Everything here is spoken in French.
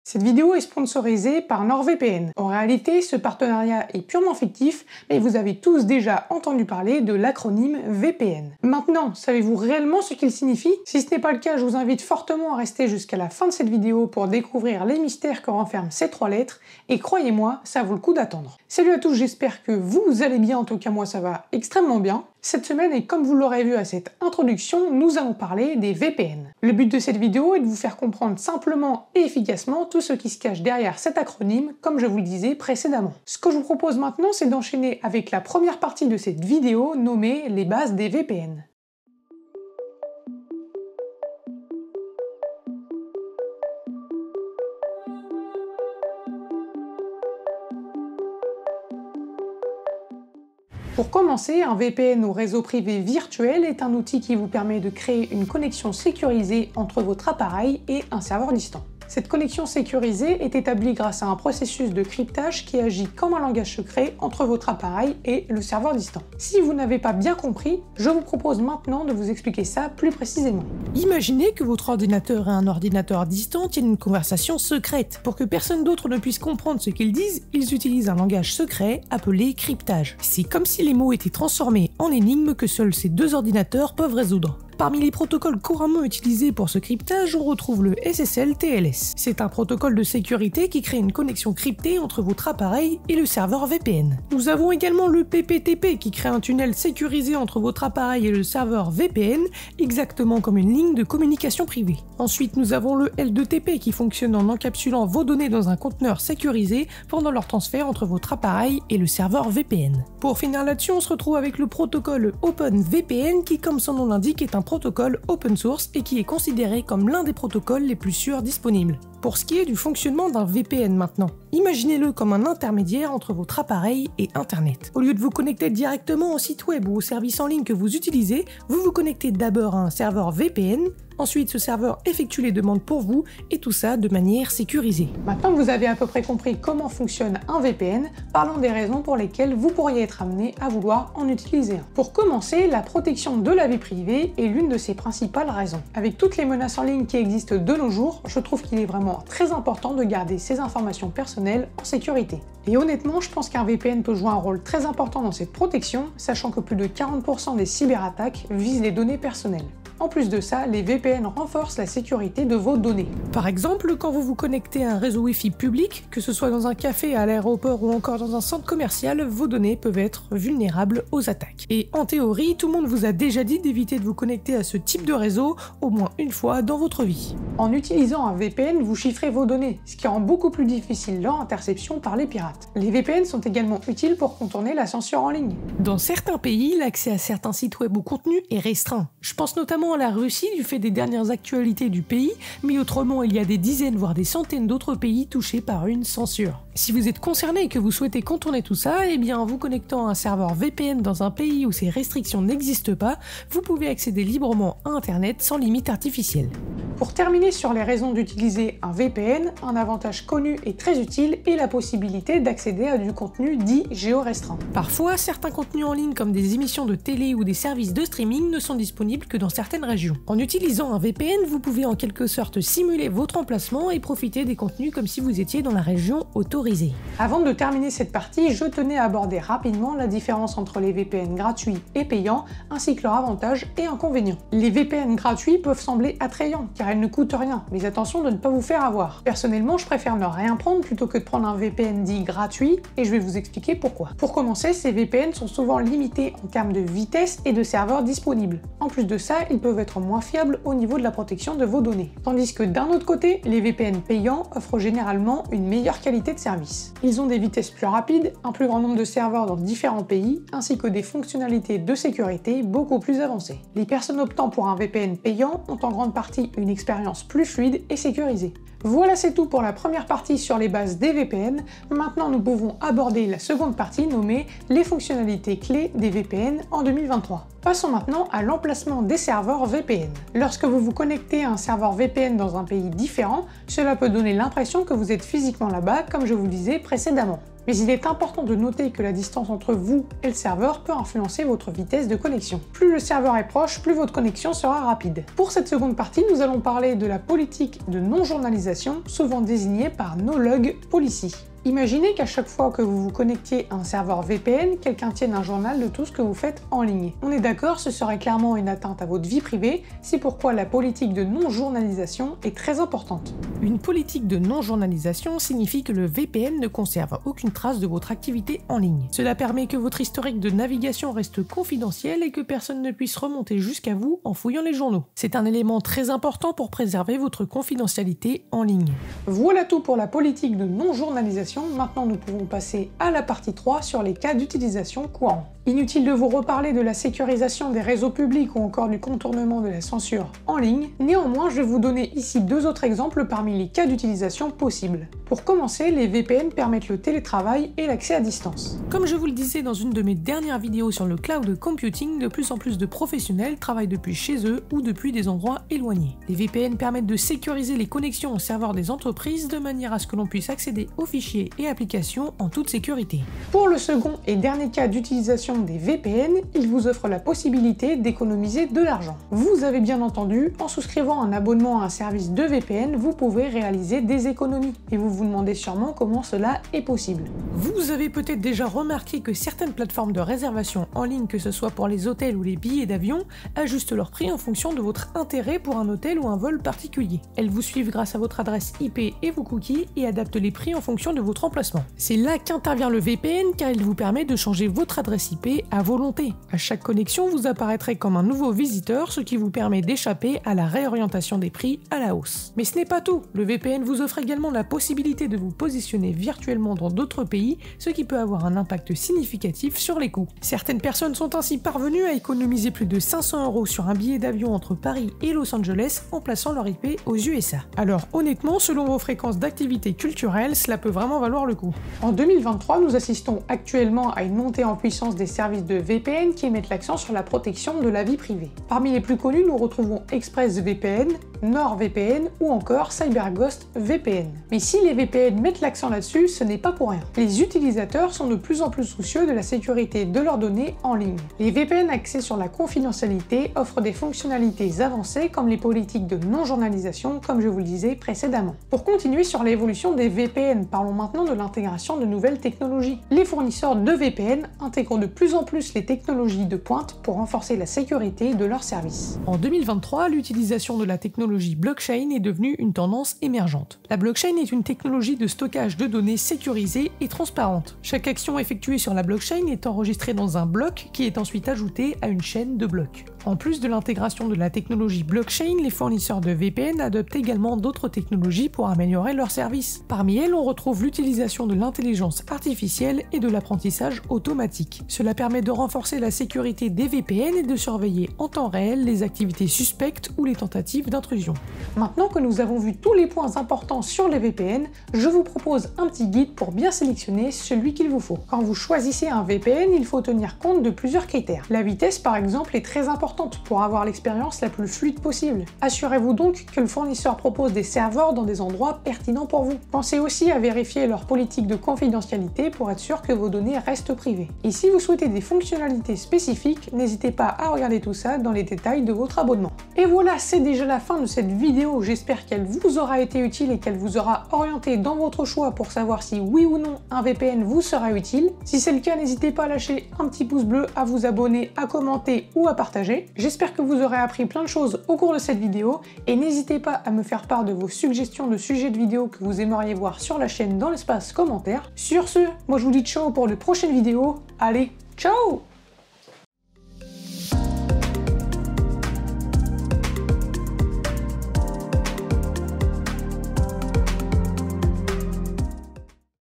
Cette vidéo est sponsorisée par NordVPN. En réalité, ce partenariat est purement fictif, mais vous avez tous déjà entendu parler de l'acronyme VPN. Maintenant, savez-vous réellement ce qu'il signifie? Si ce n'est pas le cas, je vous invite fortement à rester jusqu'à la fin de cette vidéo pour découvrir les mystères que renferment ces trois lettres, et croyez-moi, ça vaut le coup d'attendre. Salut à tous, j'espère que vous allez bien, en tout cas moi ça va extrêmement bien. Cette semaine, et comme vous l'aurez vu à cette introduction, nous allons parler des VPN. Le but de cette vidéo est de vous faire comprendre simplement et efficacement tout ce qui se cache derrière cet acronyme, comme je vous le disais précédemment. Ce que je vous propose maintenant, c'est d'enchaîner avec la première partie de cette vidéo nommée les bases des VPN. Pour commencer, un VPN ou réseau privé virtuel est un outil qui vous permet de créer une connexion sécurisée entre votre appareil et un serveur distant. Cette connexion sécurisée est établie grâce à un processus de cryptage qui agit comme un langage secret entre votre appareil et le serveur distant. Si vous n'avez pas bien compris, je vous propose maintenant de vous expliquer ça plus précisément. Imaginez que votre ordinateur et un ordinateur distant tiennent une conversation secrète. Pour que personne d'autre ne puisse comprendre ce qu'ils disent, ils utilisent un langage secret appelé cryptage. C'est comme si les mots étaient transformés en énigmes que seuls ces deux ordinateurs peuvent résoudre. Parmi les protocoles couramment utilisés pour ce cryptage, on retrouve le SSL-TLS. C'est un protocole de sécurité qui crée une connexion cryptée entre votre appareil et le serveur VPN. Nous avons également le PPTP qui crée un tunnel sécurisé entre votre appareil et le serveur VPN, exactement comme une ligne de communication privée. Ensuite, nous avons le L2TP qui fonctionne en encapsulant vos données dans un conteneur sécurisé pendant leur transfert entre votre appareil et le serveur VPN. Pour finir là-dessus, on se retrouve avec le protocole OpenVPN qui, comme son nom l'indique, est un protocole open source et qui est considéré comme l'un des protocoles les plus sûrs disponibles. Pour ce qui est du fonctionnement d'un VPN maintenant, imaginez-le comme un intermédiaire entre votre appareil et Internet. Au lieu de vous connecter directement au site web ou au service en ligne que vous utilisez, vous vous connectez d'abord à un serveur VPN. Ensuite, ce serveur effectue les demandes pour vous, et tout ça de manière sécurisée. Maintenant que vous avez à peu près compris comment fonctionne un VPN, parlons des raisons pour lesquelles vous pourriez être amené à vouloir en utiliser un. Pour commencer, la protection de la vie privée est l'une de ses principales raisons. Avec toutes les menaces en ligne qui existent de nos jours, je trouve qu'il est vraiment très important de garder ses informations personnelles en sécurité. Et honnêtement, je pense qu'un VPN peut jouer un rôle très important dans cette protection, sachant que plus de 40% des cyberattaques visent les données personnelles. En plus de ça, les VPN renforcent la sécurité de vos données. Par exemple, quand vous vous connectez à un réseau Wi-Fi public, que ce soit dans un café, à l'aéroport ou encore dans un centre commercial, vos données peuvent être vulnérables aux attaques. Et en théorie, tout le monde vous a déjà dit d'éviter de vous connecter à ce type de réseau au moins une fois dans votre vie. En utilisant un VPN, vous chiffrez vos données, ce qui rend beaucoup plus difficile leur interception par les pirates. Les VPN sont également utiles pour contourner la censure en ligne. Dans certains pays, l'accès à certains sites web ou contenus est restreint. Je pense notamment à la Russie du fait des dernières actualités du pays, mais autrement il y a des dizaines voire des centaines d'autres pays touchés par une censure. Si vous êtes concerné et que vous souhaitez contourner tout ça, eh bien en vous connectant à un serveur VPN dans un pays où ces restrictions n'existent pas, vous pouvez accéder librement à Internet sans limite artificielle. Pour terminer sur les raisons d'utiliser un VPN, un avantage connu et très utile est la possibilité d'accéder à du contenu dit géorestreint. Parfois, certains contenus en ligne comme des émissions de télé ou des services de streaming ne sont disponibles que dans certaines régions. En utilisant un VPN, vous pouvez en quelque sorte simuler votre emplacement et profiter des contenus comme si vous étiez dans la région autorisée. Avant de terminer cette partie, je tenais à aborder rapidement la différence entre les VPN gratuits et payants, ainsi que leurs avantages et inconvénients. Les VPN gratuits peuvent sembler attrayants, car elles ne coûtent rien, mais attention de ne pas vous faire avoir. Personnellement, je préfère ne rien prendre plutôt que de prendre un VPN dit gratuit, et je vais vous expliquer pourquoi. Pour commencer, ces VPN sont souvent limités en termes de vitesse et de serveurs disponibles. En plus de ça, ils peuvent être moins fiables au niveau de la protection de vos données. Tandis que d'un autre côté, les VPN payants offrent généralement une meilleure qualité de service. Ils ont des vitesses plus rapides, un plus grand nombre de serveurs dans différents pays, ainsi que des fonctionnalités de sécurité beaucoup plus avancées. Les personnes optant pour un VPN payant ont en grande partie une expérience plus fluide et sécurisée. Voilà, c'est tout pour la première partie sur les bases des VPN. Maintenant, nous pouvons aborder la seconde partie nommée les fonctionnalités clés des VPN en 2023. Passons maintenant à l'emplacement des serveurs VPN. Lorsque vous vous connectez à un serveur VPN dans un pays différent, cela peut donner l'impression que vous êtes physiquement là-bas, comme je vous le disais précédemment. Mais il est important de noter que la distance entre vous et le serveur peut influencer votre vitesse de connexion. Plus le serveur est proche, plus votre connexion sera rapide. Pour cette seconde partie, nous allons parler de la politique de non-journalisation, souvent désignée par No-Log Policy. Imaginez qu'à chaque fois que vous vous connectiez à un serveur VPN, quelqu'un tienne un journal de tout ce que vous faites en ligne. On est d'accord, ce serait clairement une atteinte à votre vie privée, c'est pourquoi la politique de non-journalisation est très importante. Une politique de non-journalisation signifie que le VPN ne conserve aucune trace de votre activité en ligne. Cela permet que votre historique de navigation reste confidentiel et que personne ne puisse remonter jusqu'à vous en fouillant les journaux. C'est un élément très important pour préserver votre confidentialité en ligne. Voilà tout pour la politique de non-journalisation. Maintenant, nous pouvons passer à la partie 3 sur les cas d'utilisation courants. Inutile de vous reparler de la sécurisation des réseaux publics ou encore du contournement de la censure en ligne. Néanmoins, je vais vous donner ici deux autres exemples parmi les cas d'utilisation possibles. Pour commencer, les VPN permettent le télétravail et l'accès à distance. Comme je vous le disais dans une de mes dernières vidéos sur le cloud computing, de plus en plus de professionnels travaillent depuis chez eux ou depuis des endroits éloignés. Les VPN permettent de sécuriser les connexions aux serveurs des entreprises de manière à ce que l'on puisse accéder aux fichiers et applications en toute sécurité. Pour le second et dernier cas d'utilisation des VPN, il vous offre la possibilité d'économiser de l'argent. Vous avez bien entendu, en souscrivant un abonnement à un service de VPN, vous pouvez réaliser des économies. Et vous vous demandez sûrement comment cela est possible. Vous avez peut-être déjà remarqué que certaines plateformes de réservation en ligne, que ce soit pour les hôtels ou les billets d'avion, ajustent leur prix en fonction de votre intérêt pour un hôtel ou un vol particulier. Elles vous suivent grâce à votre adresse IP et vos cookies et adaptent les prix en fonction de votre emplacement. C'est là qu'intervient le VPN car il vous permet de changer votre adresse IP à volonté. À chaque connexion, vous apparaîtrez comme un nouveau visiteur, ce qui vous permet d'échapper à la réorientation des prix à la hausse. Mais ce n'est pas tout. Le VPN vous offre également la possibilité de vous positionner virtuellement dans d'autres pays, ce qui peut avoir un impact significatif sur les coûts. Certaines personnes sont ainsi parvenues à économiser plus de 500 € sur un billet d'avion entre Paris et Los Angeles en plaçant leur IP aux USA. Alors honnêtement, selon vos fréquences d'activité culturelle, cela peut vraiment valoir le coup. En 2023, nous assistons actuellement à une montée en puissance des services de VPN qui mettent l'accent sur la protection de la vie privée. Parmi les plus connus, nous retrouvons ExpressVPN, NordVPN ou encore CyberGhost VPN. Mais si les VPN mettent l'accent là-dessus, ce n'est pas pour rien. Les utilisateurs sont de plus en plus soucieux de la sécurité de leurs données en ligne. Les VPN axés sur la confidentialité offrent des fonctionnalités avancées comme les politiques de non-journalisation, comme je vous le disais précédemment. Pour continuer sur l'évolution des VPN, parlons maintenant de l'intégration de nouvelles technologies. Les fournisseurs de VPN intègrent de plus en plus les technologies de pointe pour renforcer la sécurité de leurs services. En 2023, l'utilisation de la technologie blockchain est devenue une tendance émergente. La blockchain est une technologie de stockage de données sécurisée et transparente. Chaque action effectuée sur la blockchain est enregistrée dans un bloc qui est ensuite ajouté à une chaîne de blocs. En plus de l'intégration de la technologie blockchain, les fournisseurs de VPN adoptent également d'autres technologies pour améliorer leurs services. Parmi elles, on retrouve l'utilisation de l'intelligence artificielle et de l'apprentissage automatique. Cela permet de renforcer la sécurité des VPN et de surveiller en temps réel les activités suspectes ou les tentatives d'intrusion. Maintenant que nous avons vu tous les points importants sur les VPN, je vous propose un petit guide pour bien sélectionner celui qu'il vous faut. Quand vous choisissez un VPN, il faut tenir compte de plusieurs critères. La vitesse, par exemple, est très importante pour avoir l'expérience la plus fluide possible. Assurez-vous donc que le fournisseur propose des serveurs dans des endroits pertinents pour vous. Pensez aussi à vérifier leur politique de confidentialité pour être sûr que vos données restent privées. Et si vous souhaitez des fonctionnalités spécifiques, n'hésitez pas à regarder tout ça dans les détails de votre abonnement. Et voilà, c'est déjà la fin de cette vidéo. J'espère qu'elle vous aura été utile et qu'elle vous aura orienté dans votre choix pour savoir si oui ou non un VPN vous sera utile. Si c'est le cas, n'hésitez pas à lâcher un petit pouce bleu, à vous abonner, à commenter ou à partager. J'espère que vous aurez appris plein de choses au cours de cette vidéo et n'hésitez pas à me faire part de vos suggestions de sujets de vidéos que vous aimeriez voir sur la chaîne dans l'espace commentaire. Sur ce, moi je vous dis ciao pour de prochaines vidéos. Allez, ciao!